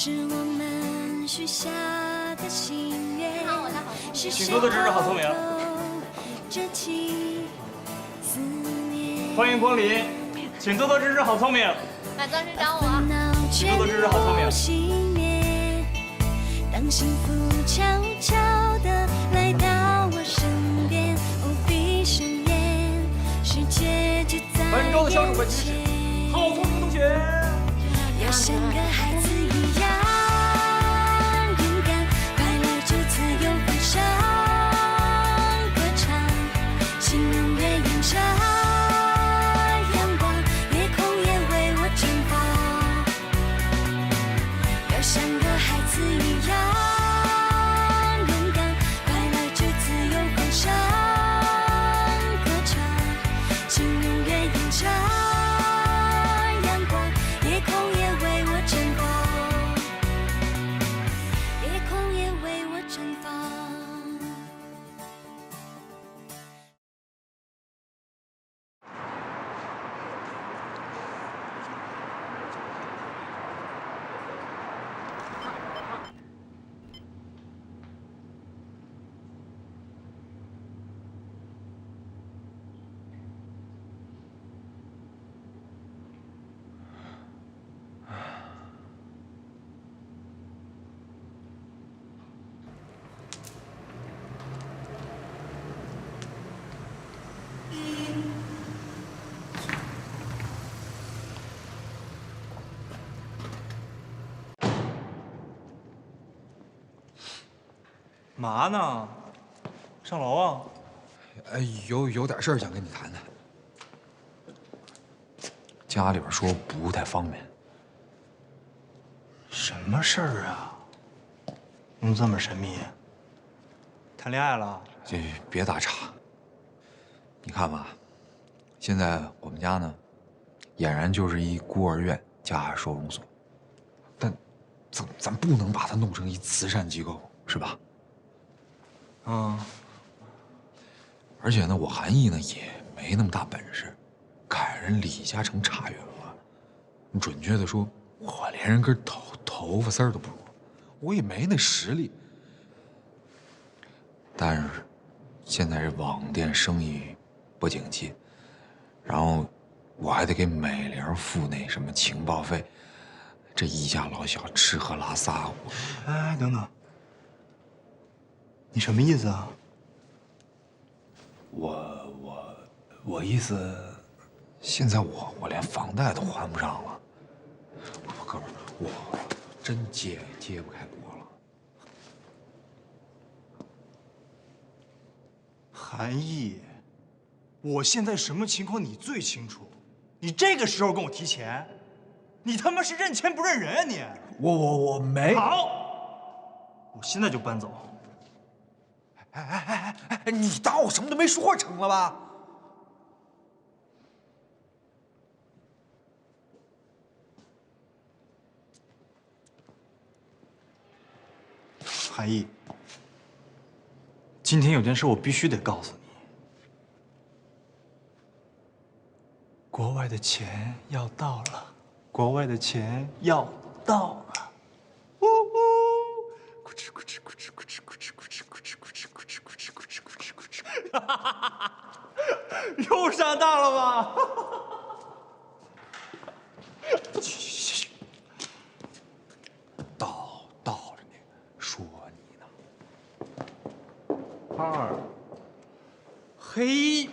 是我们许下的心愿。请多多支持郝聪明。欢迎光临，请多多支持郝聪明。买钻石找我啊！请多多支持郝聪明。当幸福悄悄地来到我身边，闭上眼，世界就在本周的小主播是郝聪明同学。要像个孩子一样勇敢，快乐就自由欢笑，歌唱，心永远映着阳光，夜空也为我绽放。要像个孩子一样勇敢，快乐就自由欢笑，歌唱，心永远映着阳光，夜空也为我绽放，夜空也为我绽放。嘛呢？上楼啊？有点事儿想跟你谈谈。家里边说不太方便。什么事儿啊？能这么神秘？谈恋爱了？这别打岔。你看吧，现在我们家呢，俨然就是一孤儿院加收容所，但咱不能把它弄成一慈善机构，是吧？而且呢，我韩毅呢也没那么大本事，赶人李嘉诚差远了。准确的说，我连人根头发丝儿都不如，我也没那实力。但是现在这网店生意不景气，然后我还得给美玲付那什么情报费，这一家老小吃喝拉撒，哎，等等，你什么意思啊？我意思，现在我连房贷都还不上了，哥们儿，我真揭不开锅了。韩毅，我现在什么情况你最清楚，你这个时候跟我提钱，你他妈是认钱不认人啊你！我没。好，我现在就搬走。哎，你当我什么都没说成了吧？韩毅，今天有件事我必须得告诉你，国外的钱要到了，国外的钱要到了。呜呜，咕哧咕哧咕哧咕哧咕哧咕哧咕哧咕哧咕哧咕哧咕哧咕哧咕哧，哈哈哈哈！又上当了吧？去，到了呢，说你呢。二，嘿。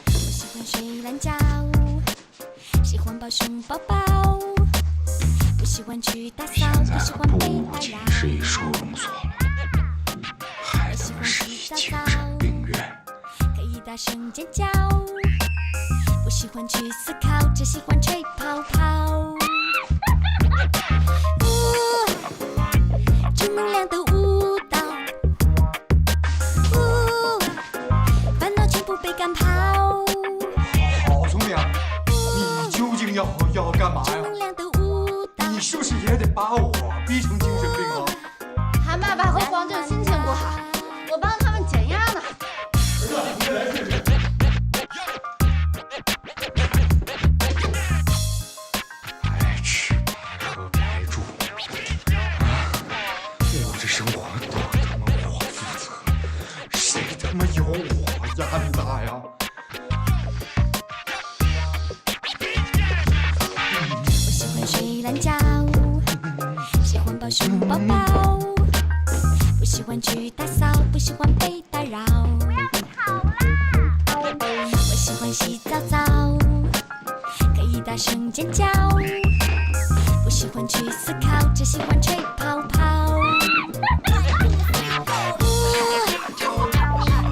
喜欢睡懒觉，喜欢抱熊抱抱，不喜欢去打扫，不喜欢被打不仅扰。是一收容所了，还他妈是一精神病院。可以大声尖叫，不喜欢去思考，只喜欢吹泡泡。正能量的舞蹈，烦恼全部被赶跑。好聪明，你究竟要干嘛呀？正能量的舞蹈，你是不是也得把我逼成精神病了？韩爸爸和黄正心情不好，我帮他们减压呢。白吃白喝白住，我这生活都他妈我负责，谁他妈有我压力大呀？我喜欢睡懒觉，喜欢抱熊抱抱，不喜欢去打扫，不喜欢被打扰。不要吵啦！我喜欢洗澡澡，可以大声尖叫，不喜欢去思考，只喜欢吹泡泡。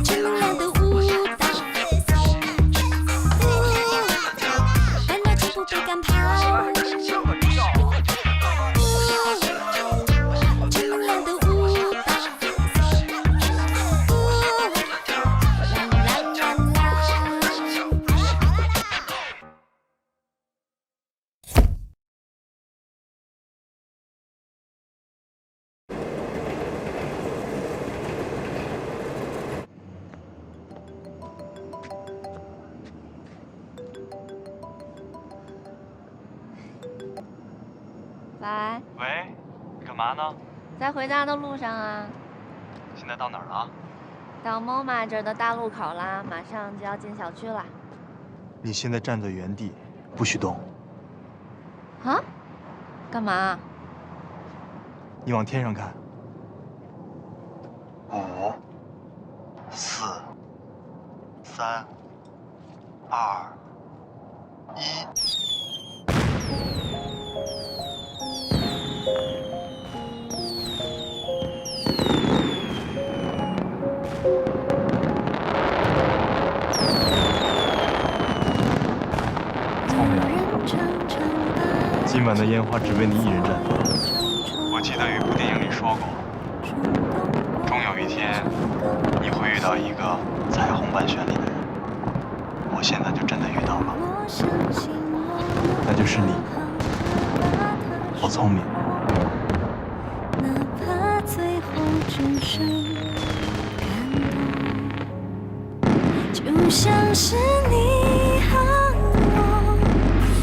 正能量的舞蹈，烦恼就不被赶跑。正能量的舞蹈，啦啦啦啦。喂，喂，你干嘛呢？在回家的路上啊，现在到哪儿了？到 MoMA 这儿的大路口啦，马上就要进小区了。你现在站在原地，不许动。啊？干嘛？你往天上看。5、4、3、2、1。聪明，今晚的烟花只为你一人绽放。我记得有一部电影里说过，终有一天你会遇到一个彩虹般绚丽的人。我现在就真的遇到了，那就是你。好聪明。哪怕最后只剩感动，就像是你和我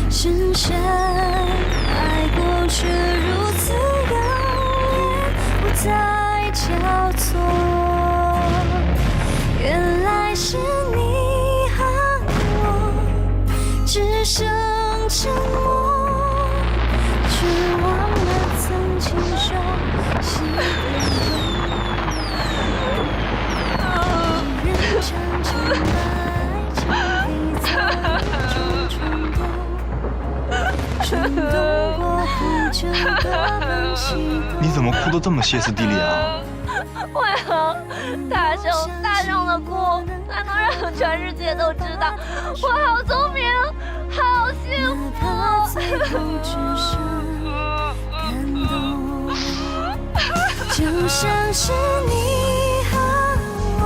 深深爱过，却如此遥远，不再交错。原来是你和我只剩沉默。却忘了曾经熟悉的人，认真真的爱着你，在一种冲动，冲动过后就不能启动。你怎么哭得这么歇斯底里啊？为何大声的哭，才能让全世界都知道我好聪明，好幸哪怕最后只剩感动，就像是你和我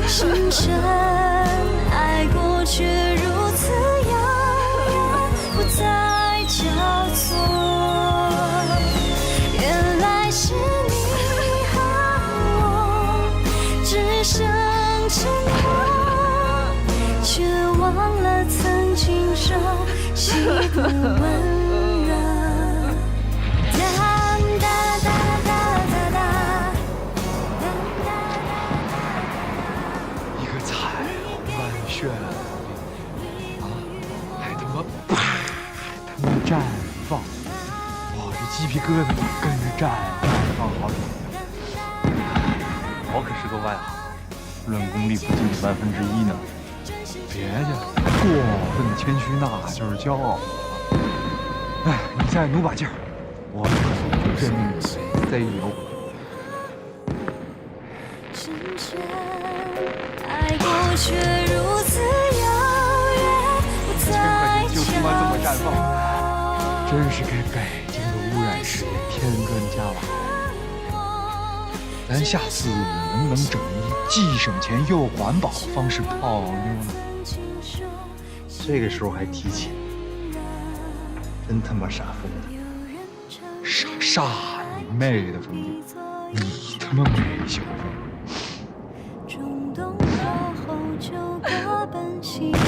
深深爱过，却如此遥远，不再交错。原来是你和我只剩沉默，却忘了曾经熟悉的温热。一个彩虹般绚丽啊，还他妈绽放！哇，这鸡皮疙瘩跟着绽放，好爽！我可是个外行，论功力不及你1/10呢。别介，过分的谦虚那就是骄傲。哎，你再努把劲儿，我真得有。深深爱过，却如此遥远，不再就他妈这么绽放，放，真是给北京的污染事业添砖加瓦。咱下次能不能整一既省钱又环保的方式泡妞呢？这个时候还提起，真他妈傻疯子！傻煞你妹的，疯子！你他妈没消费！冲动过后就各奔西东，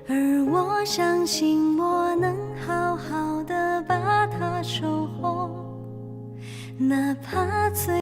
而我相信我能好好的把它守候，哪怕最